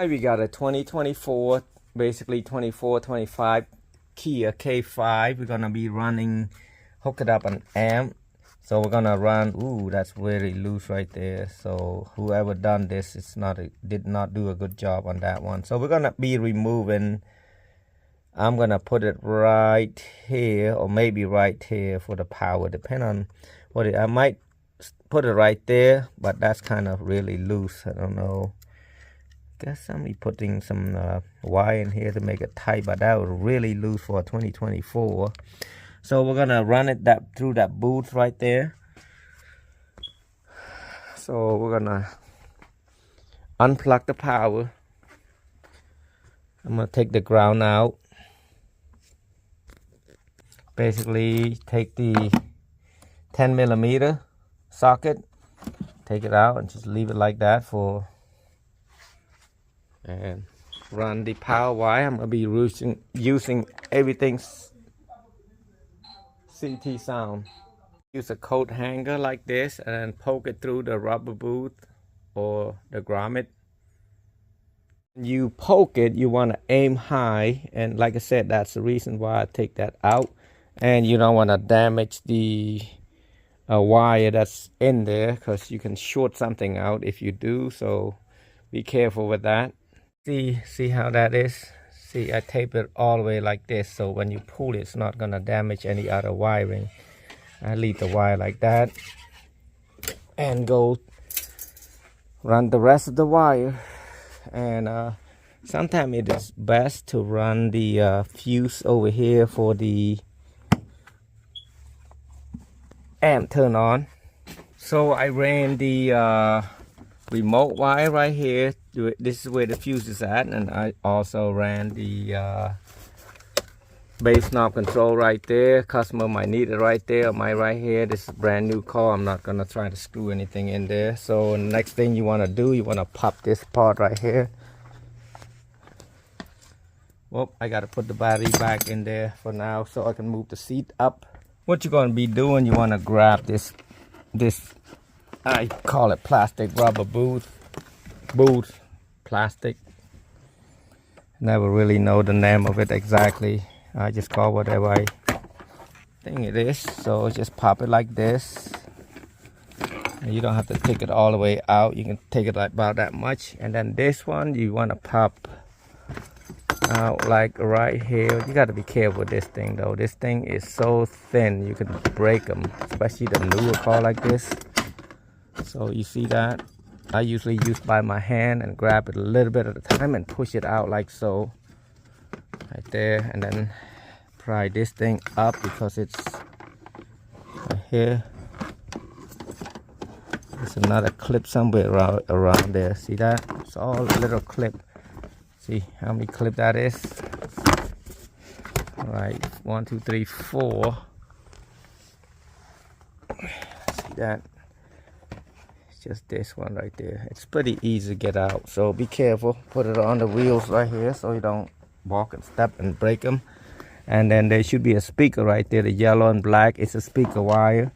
We got a 2024, basically 24, 25 Kia K5. We're gonna be running, hook it up an amp. So we're gonna run. Ooh, that's very loose right there. So whoever done this, did not do a good job on that one. So we're gonna be removing. I'm gonna put it right here, or maybe right here for the power, depending on what I might put it right there, but that's kind of really loose. I don't know. Guess I'm putting some wire in here to make it tight, but that was really loose for 2024. So we're gonna run it through that booth right there. So we're gonna unplug the power. I'm gonna take the ground out. Basically take the 10mm socket, take it out and just leave it like that and run the power wire. I'm gonna be using everything's CT sound. Use a coat hanger like this and then poke it through the rubber boot or the grommet. You poke it, you want to aim high, and like I said, that's the reason why I take that out. And you don't want to damage the wire that's in there, because you can short something out if you do, so be careful with that. See how that is? See, I tape it all the way like this, so when you pull it, it's not going to damage any other wiring. I leave the wire like that and go run the rest of the wire. And sometimes it is best to run the fuse over here for the amp turn on. So I ran the remote wire right here. This is where the fuse is at, and I also ran the bass knob control right there. Customer might need it right there, or my right here. This is a brand new car. I'm not gonna try to screw anything in there. So next thing you want to do, you want to pop this part right here. Well, I gotta put the battery back in there for now so I can move the seat up. What you're gonna be doing, you want to grab this I call it plastic rubber boot plastic. Never really know the name of it exactly. I just call whatever I think it is. So just pop it like this. And you don't have to take it all the way out. You can take it like about that much. And then this one you want to pop out like right here. You got to be careful with this thing though. This thing is so thin, you can break them, especially the newer car like this. So you see that? I usually use by my hand and grab it a little bit at a time and push it out like so. Right there, and then pry this thing up because it's right here. There's another clip somewhere around there. See that? It's all a little clip. See how many clip that is? All right, 1, 2, 3, 4. See that? Just this one right there. It's pretty easy to get out, so be careful. Put it on the wheels right here so you don't walk and step and break them. And then there should be a speaker right there. The yellow and black is a speaker wire.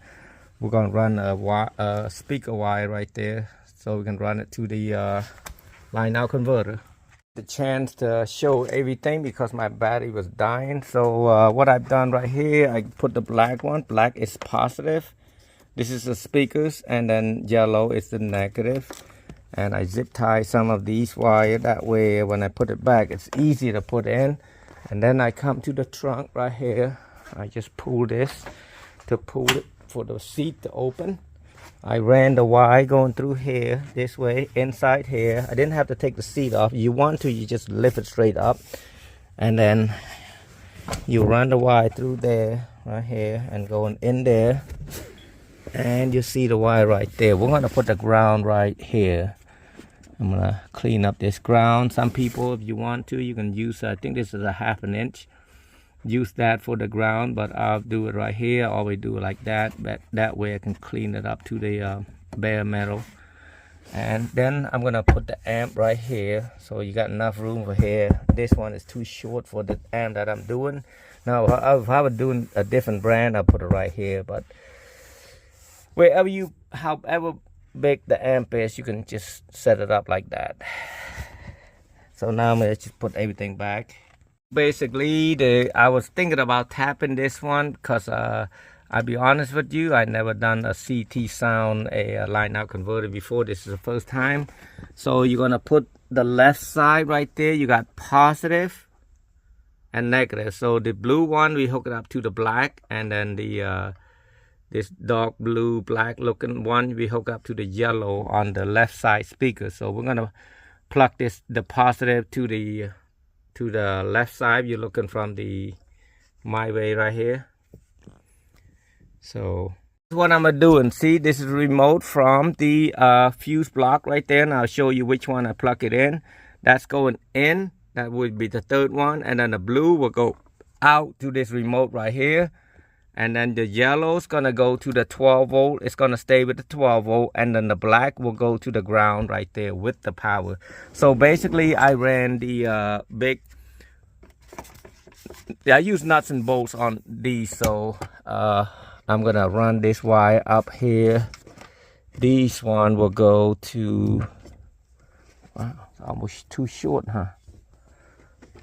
We're gonna run a speaker wire right there so we can run it to the line out converter. The chance to show everything because my battery was dying. So what I've done right here, I put the black one. Black is positive. This is the speakers, and then yellow is the negative. And I zip tie some of these wire, that way when I put it back it's easy to put in. And then I come to the trunk right here. I just pull this to pull it for the seat to open. I ran the wire going through here this way, inside here. I didn't have to take the seat off. You want to, you just lift it straight up, and then you run the wire through there right here and going in there. And you see the wire right there. We're gonna put the ground right here. I'm gonna clean up this ground. Some people, if you want to, you can use, I think this is a 1/2 inch. Use that for the ground, but I'll do it right here. I always do it like that. But that way I can clean it up to the bare metal. And then I'm gonna put the amp right here. So you got enough room for here. This one is too short for the amp that I'm doing. Now, if I was doing a different brand, I'll put it right here. But however big the amp is, you can just set it up like that. So now I'm gonna just put everything back. Basically, I was thinking about tapping this one because I'll be honest with you, I never done a CT sound, a line out converter before. This is the first time. So you're gonna put the left side right there. You got positive and negative. So the blue one, we hook it up to the black, and then the this dark blue black looking one, we hook up to the yellow on the left side speaker. So we're gonna plug the positive to the left side. You're looking from my way right here. So what I'm gonna do, and see, this is remote from the fuse block right there, and I'll show you which one I plug it in. That's going in, that would be the third one, and then the blue will go out to this remote right here, and then the yellow is gonna go to the 12 volt. It's gonna stay with the 12 volt, and then the black will go to the ground right there with the power. So basically I ran the I use nuts and bolts on these. So I'm gonna run this wire up here. This one will go to, wow, it's almost too short, huh?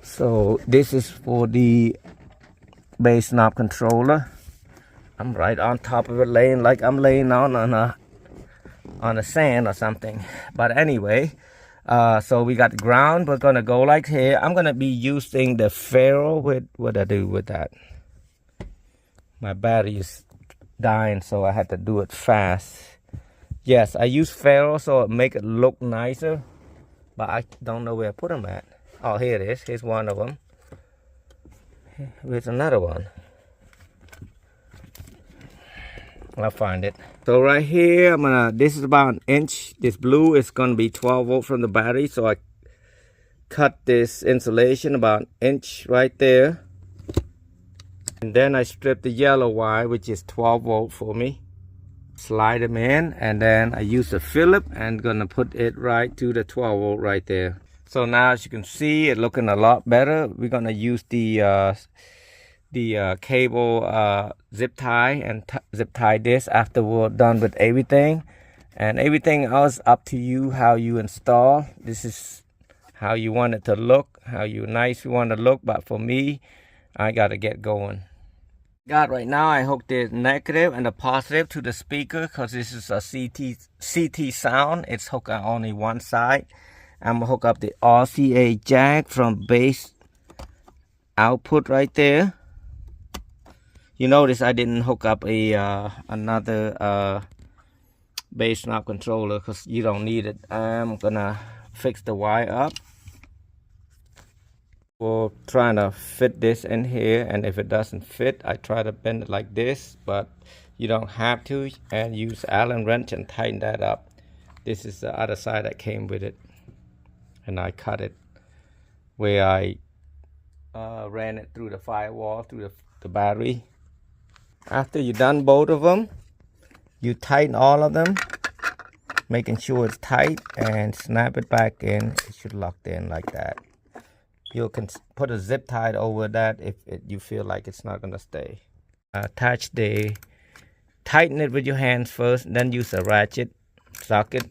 So this is for the bass knob controller. I'm right on top of it, laying like I'm laying on a sand or something. But anyway, so we got ground. We're gonna go like here. I'm gonna be using the ferro. With what I do with that, my battery is dying, so I had to do it fast. Yes, I use ferro so it make it look nicer, but I don't know where I put them at. Oh, here it is. Here's one of them. Here's another one. I'll find it. So right here, this is about 1 inch. This blue is gonna be 12 volt from the battery, so I cut this insulation about 1 inch right there, and then I strip the yellow wire, which is 12 volt for me, slide them in, and then I use a Phillip and gonna put it right to the 12 volt right there. So now, as you can see, it's looking a lot better. We're gonna use the cable zip tie and zip tie this after we're done with everything, and everything else up to you how you install. This is how you want it to look, how you want to look, but for me, I gotta get going. Right now I hooked the negative and the positive to the speaker because this is a CT sound. It's hooked on only one side. I'm gonna hook up the RCA jack from bass output right there. You notice I didn't hook up another bass knob controller because you don't need it. I'm gonna fix the wire up. We're trying to fit this in here, and if it doesn't fit, I try to bend it like this, but you don't have to, and use Allen wrench and tighten that up. This is the other side that came with it, and I cut it where I ran it through the firewall, through the battery. After you're done both of them, you tighten all of them, making sure it's tight, and snap it back in. It should lock in like that. You can put a zip tie over that if you feel like it's not gonna stay. Tighten it with your hands first, then use a ratchet socket.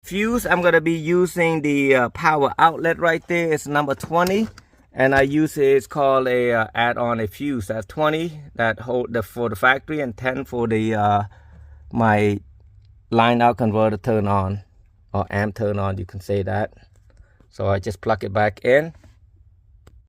Fuse, I'm gonna be using the power outlet right there. It's number 20, and I use it's called a add-on a fuse. That's 20 that hold for the factory, and 10 for the my line out converter turn on, or amp turn on, you can say that. So I just plug it back in.